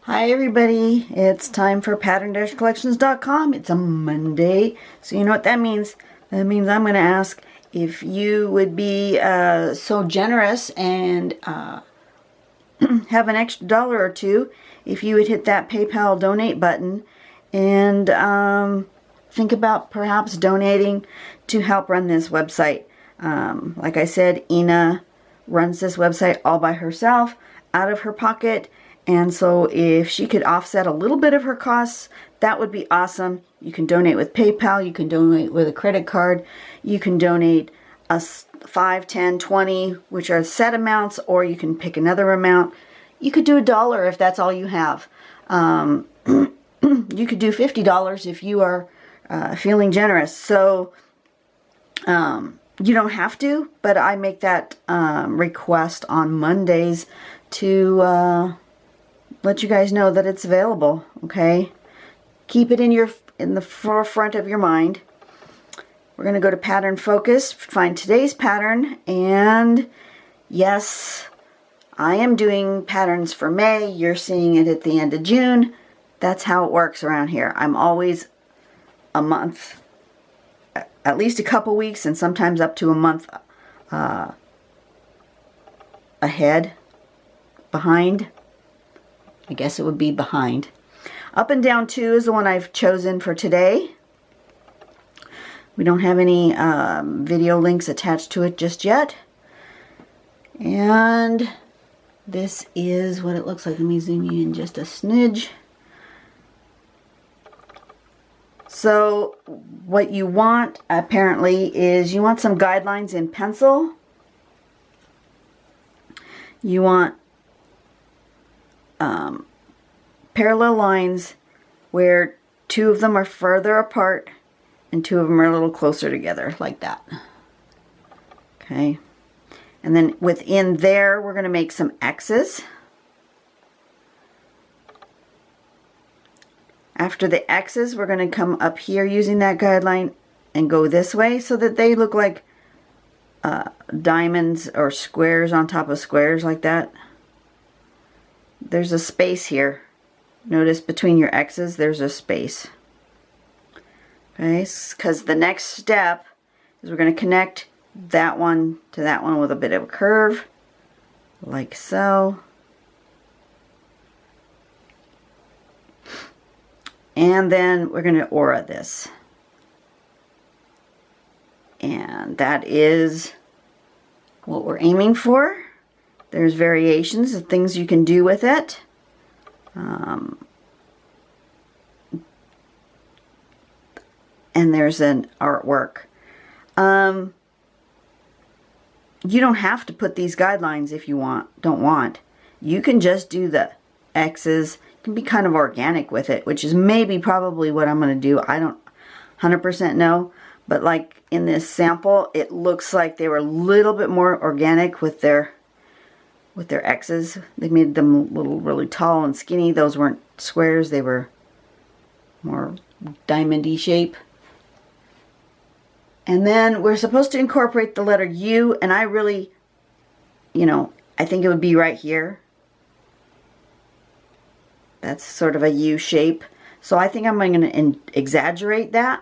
Hi everybody, it's time for pattern-collections.com. It's a Monday, so you know what that means. That means I'm going to ask if you would be so generous and have an extra dollar or two, if you would hit that PayPal donate button and think about perhaps donating to help run this website. Like I said, Ina runs this website all by herself, out of her pocket. And so if she could offset a little bit of her costs, that would be awesome. You can donate with PayPal, you can donate with a credit card, you can donate a 5, 10, 20, which are set amounts, or you can pick another amount. You could do $1 if that's all you have. You could do $50 if you are feeling generous. So you don't have to, but I make that request on Mondays to let you guys know that it's available. Okay, keep it in the forefront of your mind. We're going to go to pattern focus, find today's pattern, and yes, I am doing patterns for May. You're seeing it at the end of June. That's how it works around here. I'm always a month, at least a couple weeks, and sometimes up to a month behind. I guess it would be behind. Up and down 2 is the one I've chosen for today. We don't have any video links attached to it just yet. And this is what it looks like. Let me zoom you in just a smidge. So what you want apparently is you want some guidelines in pencil. You want parallel lines where 2 of them are further apart and 2 of them are a little closer together, like that. Okay, and then within there we're going to make some X's. After the X's, we're going to come up here using that guideline and go this way so that they look like diamonds or squares on top of squares, like that. There's a space here. Notice between your X's there's a space. Okay, because the next step is we're going to connect that one to that one with a bit of a curve, like so. And then we're going to aura this. And that is what we're aiming for. There's variations of things you can do with it. And there's an artwork. You don't have to put these guidelines if you don't want. You can just do the X's. You can be kind of organic with it, which is maybe probably what I'm going to do. I don't 100% know. But like in this sample, it looks like they were a little bit more organic with their X's. They made them really tall and skinny. Those weren't squares. They were more diamond-y shape. And then we're supposed to incorporate the letter U, and I really, I think it would be right here. That's sort of a U shape. So I think I'm going to exaggerate that.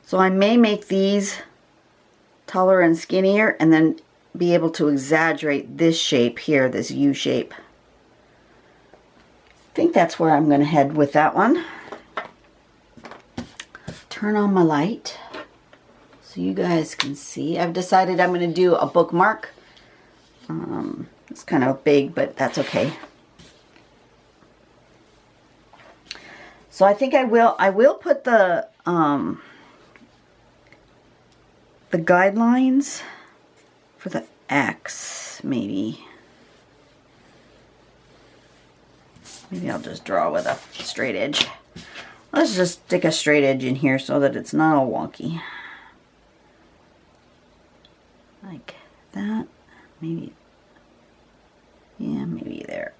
So I may make these taller and skinnier and then be able to exaggerate this shape here, this U shape. I think that's where I'm going to head with that one. Turn on my light so you guys can see. I've decided I'm going to do a bookmark. It's kind of big, but that's okay. So I think I will put the guidelines for the X, maybe. Maybe I'll just draw with a straight edge. Let's just stick a straight edge in here so that it's not all wonky. Like that. Maybe. Yeah, maybe there.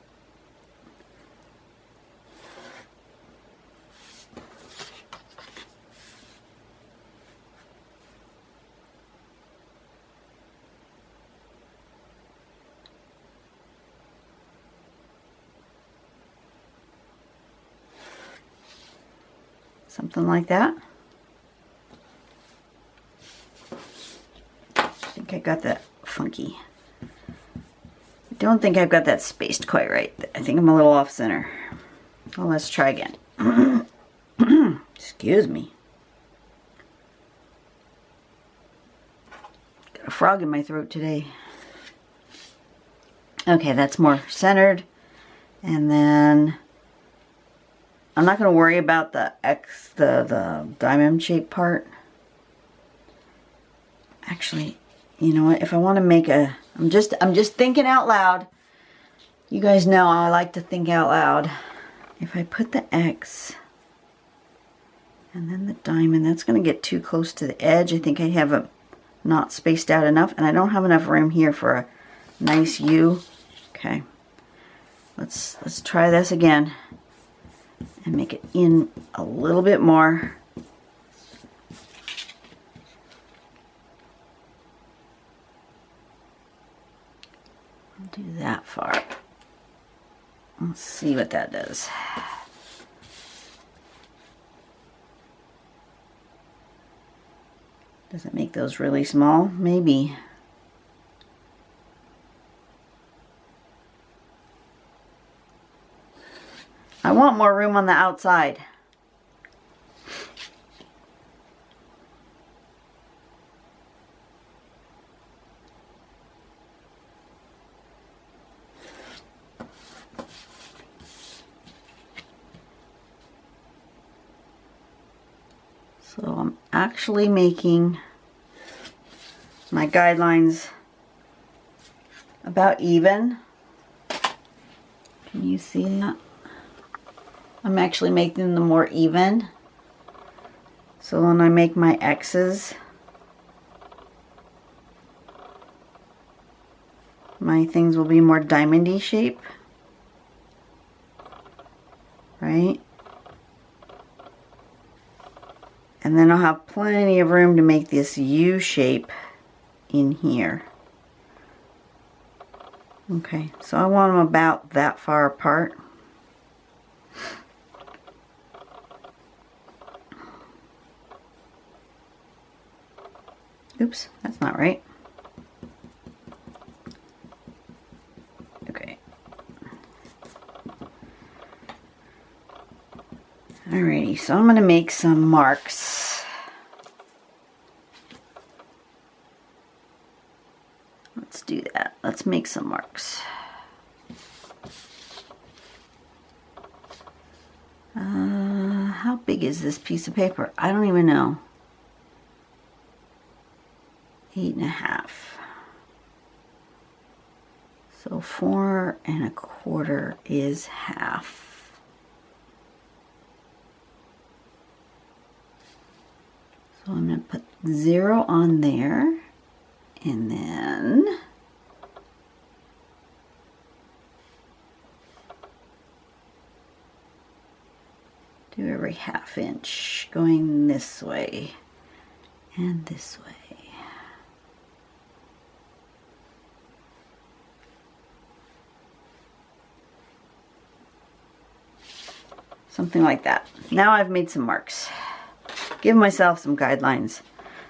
Something like that. I think I got that funky. I don't think I've got that spaced quite right. I think I'm a little off center. Well, let's try again. Excuse me. Got a frog in my throat today. Okay, that's more centered. And then I'm not going to worry about the the diamond shaped part. Actually, you know what? If I want to make a, I'm just thinking out loud. You guys know I like to think out loud. If I put the X and then the diamond, that's going to get too close to the edge. I think I have it not spaced out enough, and I don't have enough room here for a nice U. Okay, let's try this again and make it in a little bit more. I'll do that far. Let's see what that does. Does it make those really small? Maybe. I want more room on the outside. So I'm actually making my guidelines about even. Can you see that? I'm actually making them more even. So when I make my X's, my things will be more diamondy shape, right? And then I'll have plenty of room to make this U shape in here. Okay, so I want them about that far apart. Oops, that's not right. Okay. Alrighty, so I'm going to make some marks. Let's do that. Let's make some marks. How big is this piece of paper? I don't even know. 8.5. So 4 1/4 is half. So I'm going to put 0 on there, and then do every 1/2 inch going this way and this way. Something like that. Now I've made some marks. Give myself some guidelines.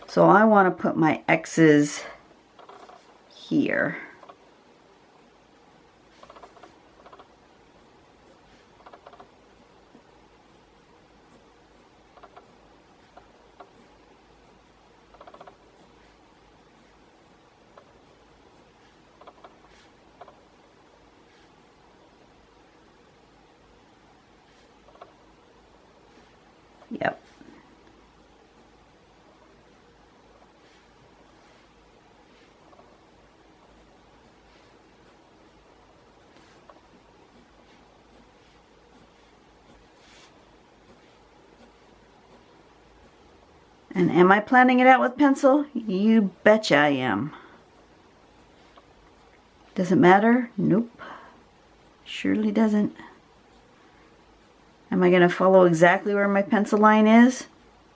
So I want to put my X's here. Yep. And am I planning it out with pencil? You betcha I am. Does it matter? Nope. Surely doesn't. Am I going to follow exactly where my pencil line is?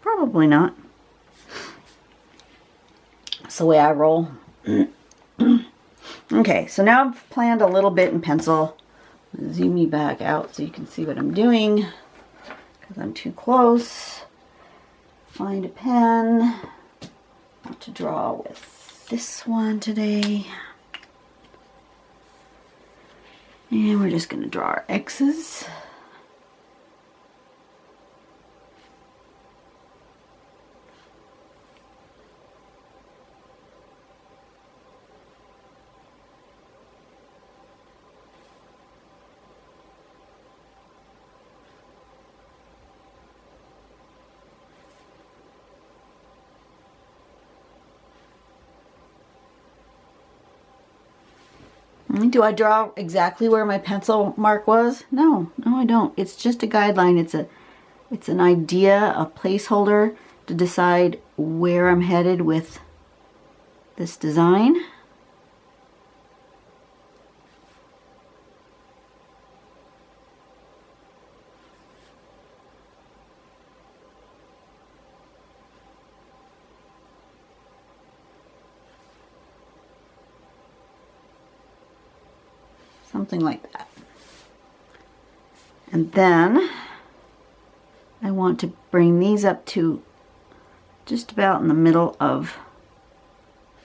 Probably not. That's the way I roll. Okay, so now I've planned a little bit in pencil. Zoom me back out so you can see what I'm doing. because I'm too close. Find a pen. Want to draw with this one today. And we're just going to draw our X's. Do I draw exactly where my pencil mark was? No, I don't. It's just a guideline. It's an idea, a placeholder to decide where I'm headed with this design. Something like that. And then I want to bring these up to just about in the middle of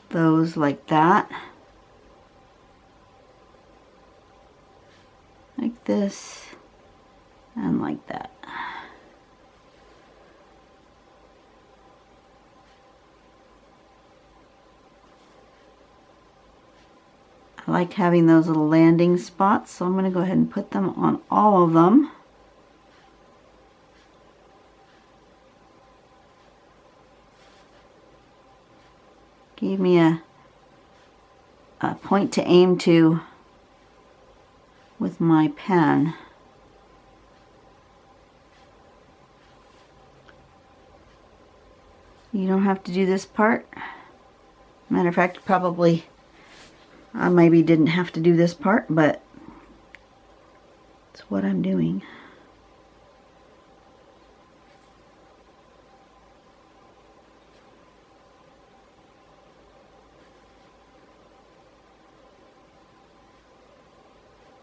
those, like that. Like this and like that. I like having those little landing spots, so I'm going to go ahead and put them on all of them. Gave me a point to aim to with my pen. You don't have to do this part. Matter of fact, probably I maybe didn't have to do this part, but it's what I'm doing.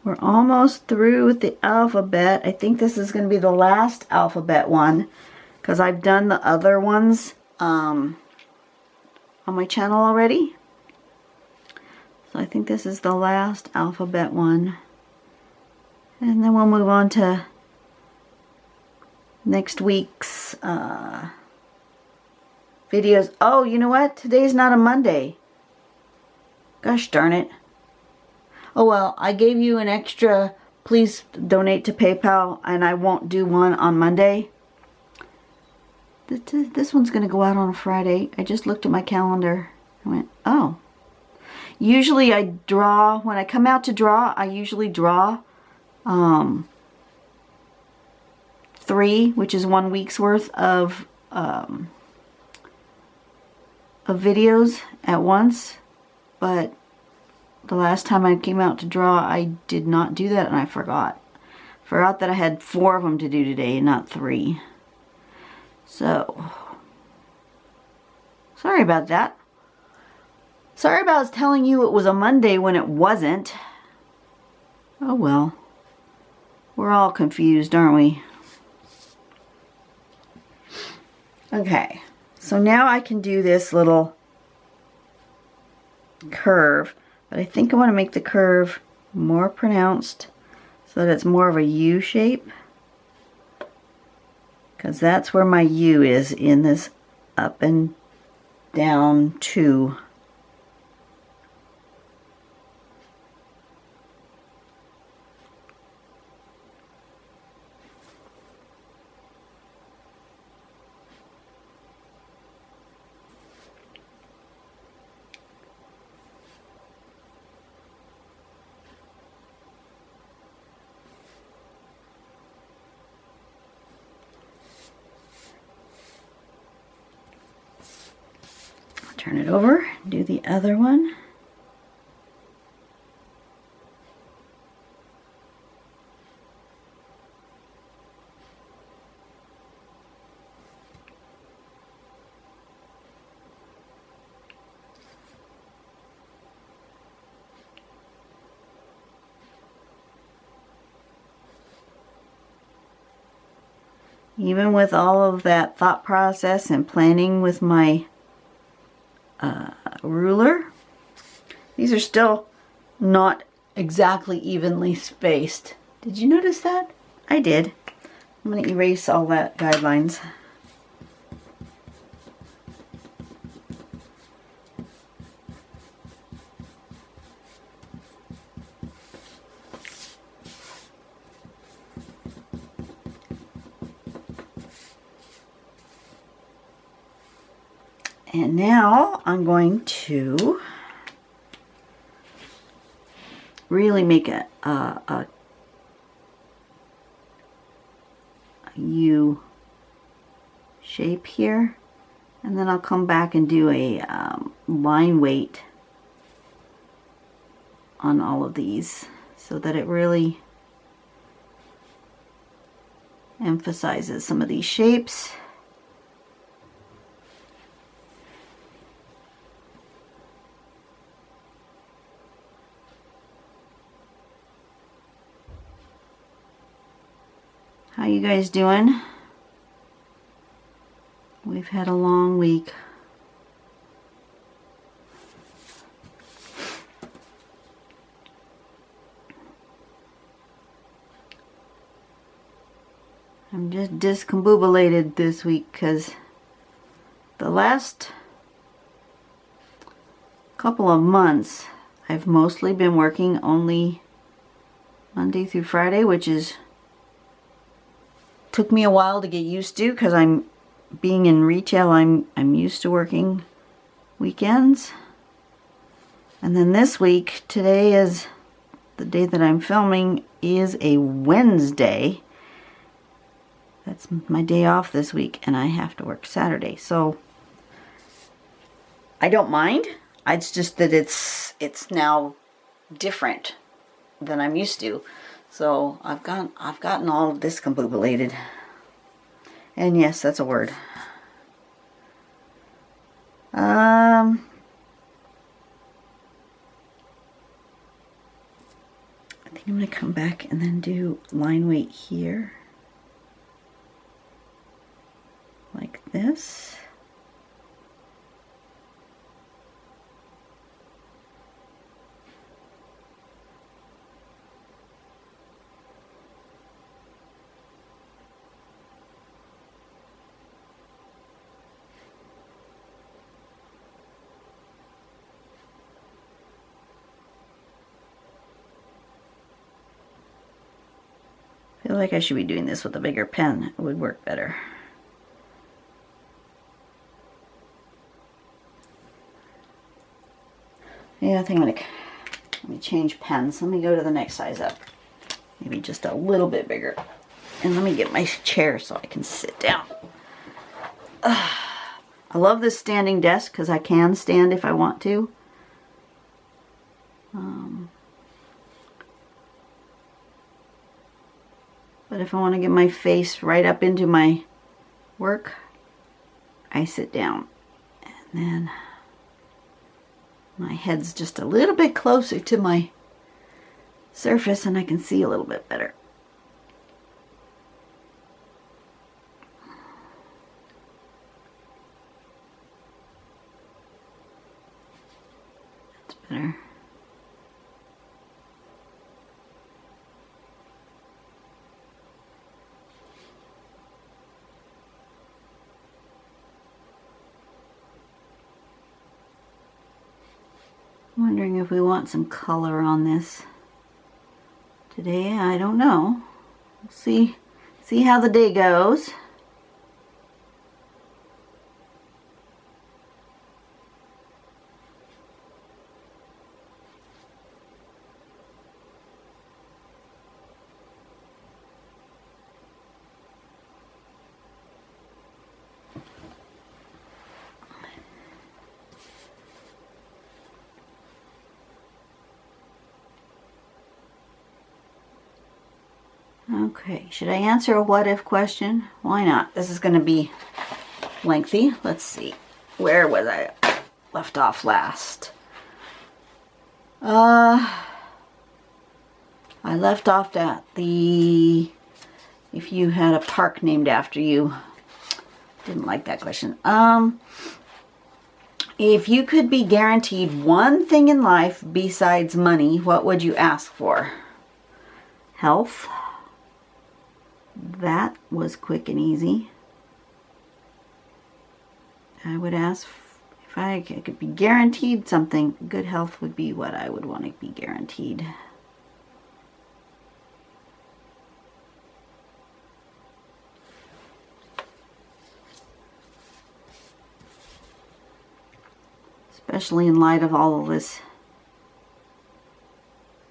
We're almost through with the alphabet. I think this is going to be the last alphabet one because I've done the other ones on my channel already. So I think this is the last alphabet one. And then we'll move on to next week's videos. Oh, you know what? Today's not a Monday. Gosh darn it. Oh well, I gave you an extra, please donate to PayPal, and I won't do one on Monday. This one's going to go out on a Friday. I just looked at my calendar. I went, oh. Usually I draw, when I come out to draw, I usually draw 3, which is 1 week's worth of videos at once. But the last time I came out to draw, I did not do that, and I forgot. Forgot that I had 4 of them to do today, not 3. So, sorry about that. Sorry about telling you it was a Monday when it wasn't. Oh well. We're all confused, aren't we? Okay, so now I can do this little curve, but I think I want to make the curve more pronounced so that it's more of a U shape, because that's where my U is in this up and down 2. Turn it over, do the other one. Even with all of that thought process and planning with my ruler, these are still not exactly evenly spaced. Did you notice that? I did. I'm going to erase all that guidelines. And now I'm going to really make a U shape here, and then I'll come back and do a line weight on all of these so that it really emphasizes some of these shapes. How you guys doing? We've had a long week. I'm just discombobulated this week because the last couple of months I've mostly been working only Monday through Friday, which is took me a while to get used to because I'm being in retail. I'm used to working weekends. And then this week, today is the day that I'm filming, is a Wednesday. That's my day off this week, and I have to work Saturday. So I don't mind. It's just that it's now different than I'm used to. So I've gotten all of this discombobulated. And yes, that's a word. I think I'm going to come back and then do line weight here. Like this. I feel like I should be doing this with a bigger pen. It would work better. Yeah, I think let me change pens. Let me go to the next size up. Maybe just a little bit bigger. And let me get my chair so I can sit down. I love this standing desk because I can stand if I want to. But if I want to get my face right up into my work, I sit down. And then my head's just a little bit closer to my surface and I can see a little bit better. That's better. I'm wondering if we want some color on this today. I don't know. We'll see how the day goes. Okay, should I answer a what if question? Why not? This is going to be lengthy. Let's see. Where was I left off last? I left off at if if you had a park named after you. Didn't like that question. If you could be guaranteed one thing in life besides money, what would you ask for? Health. That was quick and easy. I would ask if I could be guaranteed something. Good health would be what I would want to be guaranteed. Especially in light of all of this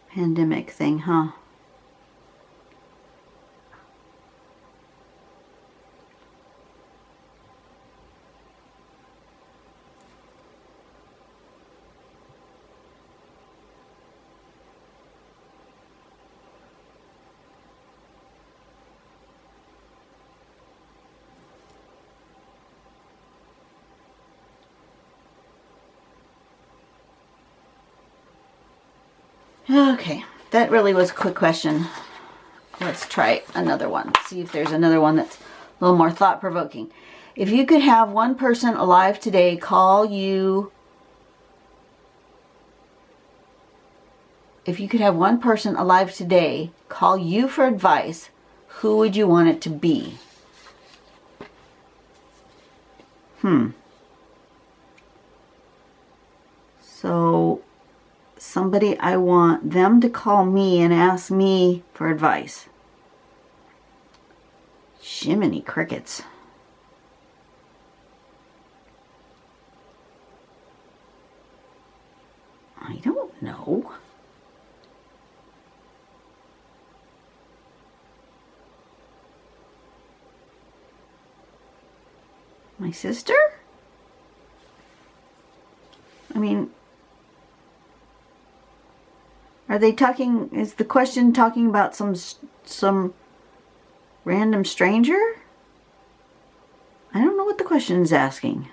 pandemic thing, huh? Okay, that really was a quick question. Let's try another one. See if there's another one that's a little more thought-provoking. If you could have one person alive today call you... If you could have one person alive today call you for advice, who would you want it to be? So... somebody I want them to call me and ask me for advice. Jiminy crickets. I don't know. My sister? I mean... Are they talking, is the question talking about some random stranger? I don't know what the question is asking.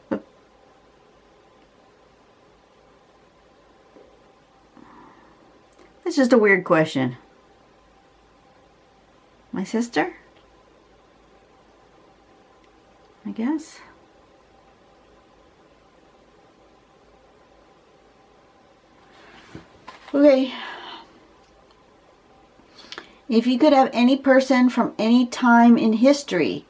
But it's just a weird question. My sister? I guess. Okay, if you could have any person from any time in history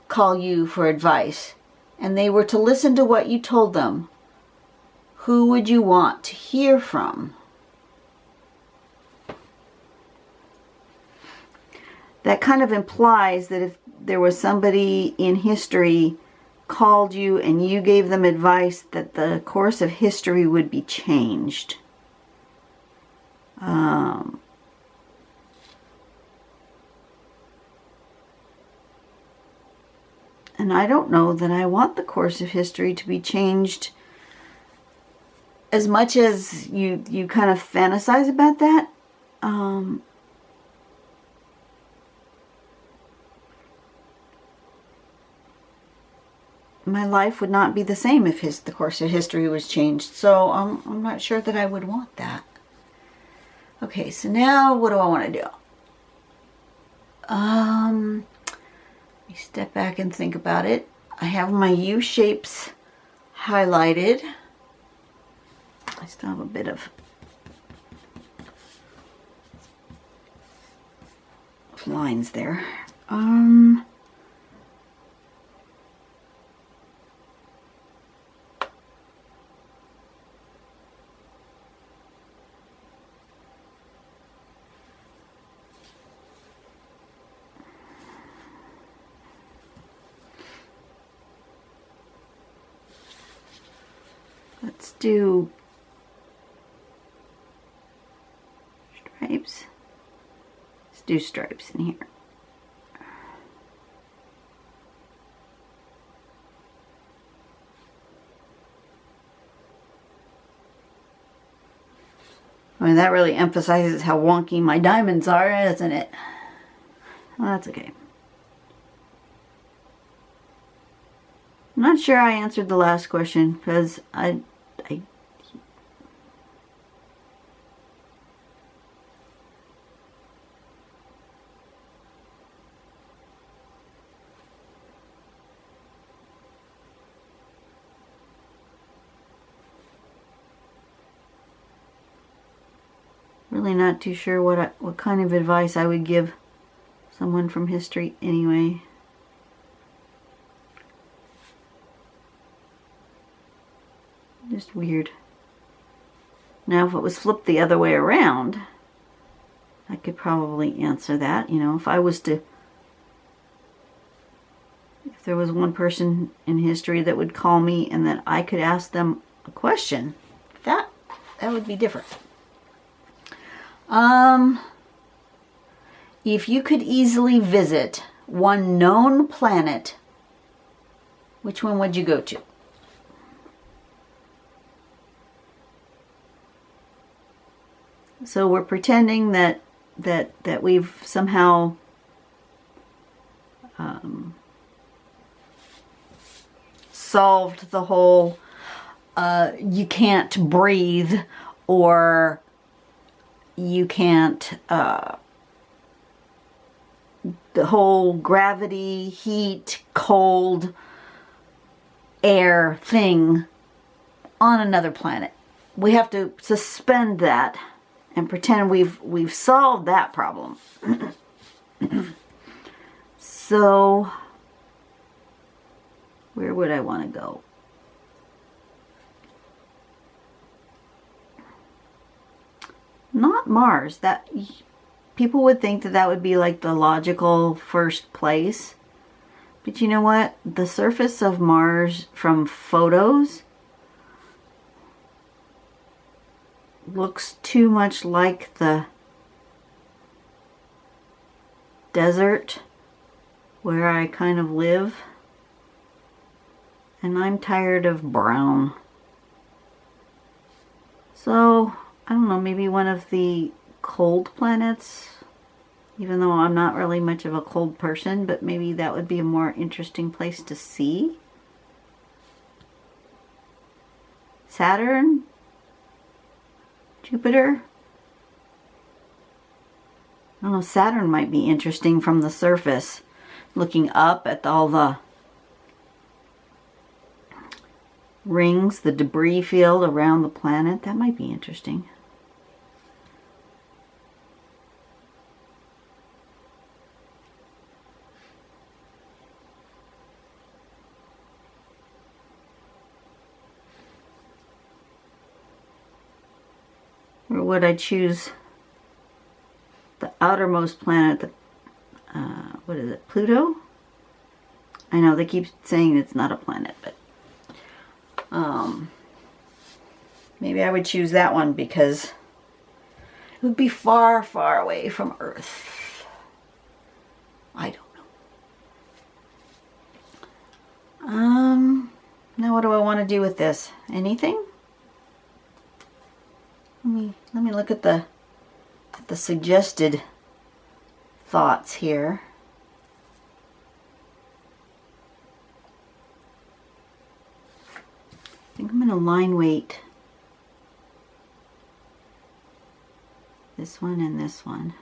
call you for advice, and they were to listen to what you told them, who would you want to hear from? That kind of implies that if there was somebody in history called you and you gave them advice, that the course of history would be changed. And I don't know that I want the course of history to be changed as much as you kind of fantasize about that. My life would not be the same if the course of history was changed. So I'm not sure that I would want that. Okay, so now what do I want to do? Let me step back and think about it. I have my U shapes highlighted. I still have a bit of lines there. Let's do stripes. Let's do stripes in here. I mean, that really emphasizes how wonky my diamonds are, doesn't it? Well, that's okay. I'm not sure I answered the last question because really not too sure what kind of advice I would give someone from history anyway. Just weird. Now, if it was flipped the other way around, I could probably answer that. You know, if there was one person in history that would call me and that I could ask them a question, that would be different. If you could easily visit one known planet, which one would you go to? So we're pretending that we've somehow solved the whole you can't breathe, or you can't the whole gravity, heat, cold, air thing on another planet. We have to suspend that and pretend we've solved that problem. So, where would I want to go? Not Mars. That people would think that would be like the logical first place. But you know what? The surface of Mars from photos looks too much like the desert where I kind of live. And I'm tired of brown. So, I don't know, maybe one of the cold planets, even though I'm not really much of a cold person, but maybe that would be a more interesting place to see. Saturn? Jupiter? I don't know, Saturn might be interesting from the surface, looking up at all the rings, the debris field around the planet. That might be interesting. Or would I choose the outermost planet, what is it, Pluto? I know they keep saying it's not a planet, but maybe I would choose that one because it would be far, far away from Earth. I don't know. Now what do I want to do with this? Anything? Let me look at the suggested thoughts here. I think I'm going to line weight this one and this one.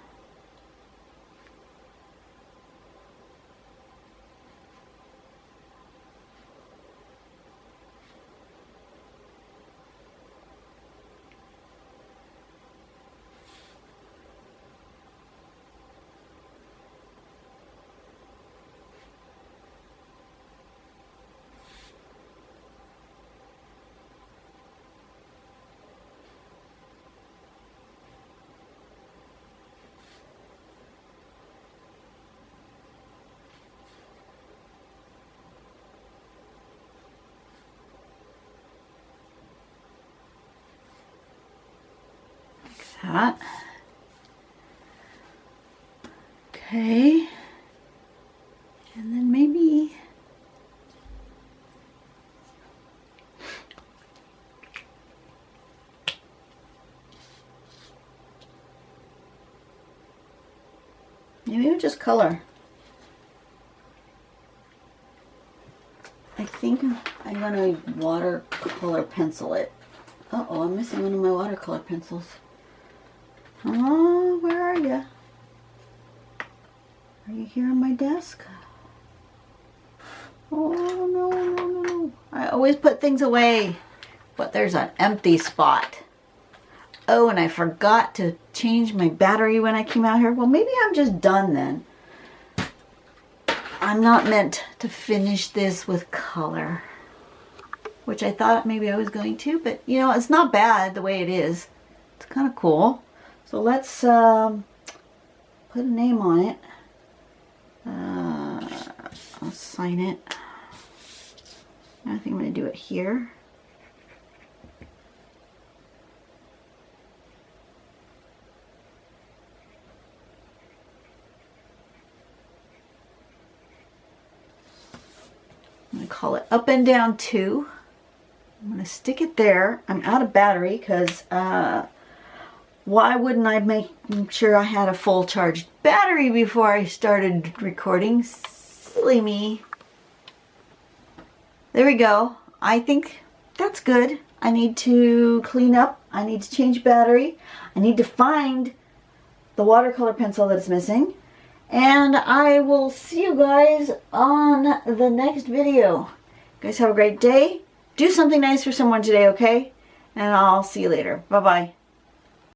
That. Okay. And then maybe we'll just color. I think I'm going to watercolor pencil it. Uh-oh, I'm missing one of my watercolor pencils. Oh, where are you? Are you here on my desk? Oh, no. I always put things away, but there's an empty spot. Oh, and I forgot to change my battery when I came out here. Well, maybe I'm just done then. I'm not meant to finish this with color, which I thought maybe I was going to, but you know, it's not bad the way it is. It's kind of cool. So let's put a name on it. I'll sign it. I think I'm going to do it here. I'm going to call it Up and Down 2. I'm going to stick it there. I'm out of battery because why wouldn't I make sure I had a full charged battery before I started recording? Silly me. There we go. I think that's good. I need to clean up. I need to change battery. I need to find the watercolor pencil that's missing. And I will see you guys on the next video. You guys have a great day. Do something nice for someone today, okay? And I'll see you later. Bye-bye.